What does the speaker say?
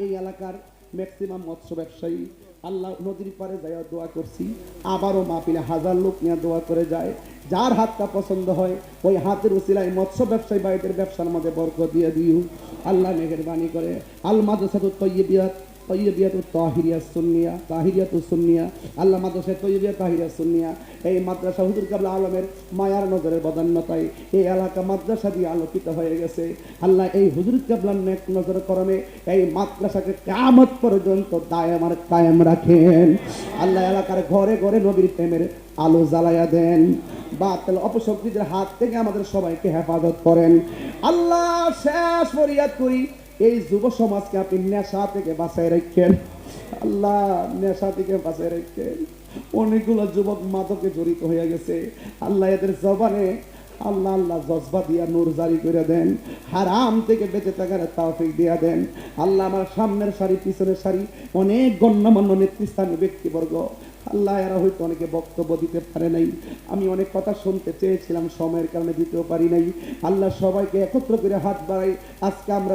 এই এলাকার ম্যাক্সিমাম মৎস্য ব্যবসায়ী আল্লাহ নদীর পারে যায় দোয়া করছি, আবারও মাহফিলে হাজার লোক নিয়ে দোয়া করে যায়। যার হাতটা পছন্দ হয় ওই হাতের উসিলায় মৎস্য ব্যবসায়ী ভাইদের ব্যবসার মধ্যে বরকত দিয়ে দিও আল্লাহ মেহেরবানি করে। আল মাদ্রাসাতুত তয়্যিবাত তয়্যিবাতুত তাহিরিয়াতুস সুন্নিয়া তাহিরিয়াতুস সুন্নিয়া আল্লাহ মাদ্রাসা তয়্যিবা তাহিরিয়াতুস সুন্নিয়া, এই মাদ্রাসা হুজুর কেবলা আলমের মায়ার নজরের বদান্যতায় এই এলাকা মাদ্রাসা দিয়ে আলোকিত হয়ে গেছে। আল্লাহ এই হুজুর কেবলার নেক নজর করমে এই মাদ্রাসাকে কিয়ামত পর্যন্ত দায়েম আর কায়েম রাখেন। আল্লাহ এলাকার ঘরে ঘরে নবীর প্রেমের আলো জ্বালায়া দেন, বাতিল অপশক্তিদের হাত থেকে আমাদের সবাইকে হেফাজত করেন। আল্লাহ শেষ ফরিয়াদ করি, এই যুব সমাজকে আপনি নেশা থেকে বাঁচায় রাখেন। আল্লাহ নেশা থেকে বাঁচায় রাখেন। অনেকগুলো যুবক মাদকে জড়িত হয়ে গেছে। আল্লাহ এদের জবানে আল্লাহ আল্লাহ জজবা দিয়া নূর জারি করে দেন, হারাম থেকে বেঁচে থাকার তৌফিক দিয়া দেন। আল্লাহ আমার সামনের সারি পিছনের সারি অনেক গণ্যমান্য নেতৃস্থানীয় ব্যক্তিবর্গ, আল্লাহ এরা হয়তো অনেকে বক্তব্য দিতে পারে নাই, আমি অনেক কথা শুনতে চেয়েছিলাম, সময়ের কারণে দিতেও পারি নাই। আল্লাহ সবাইকে একত্র করে হাত বাড়াই। আজকে আমরা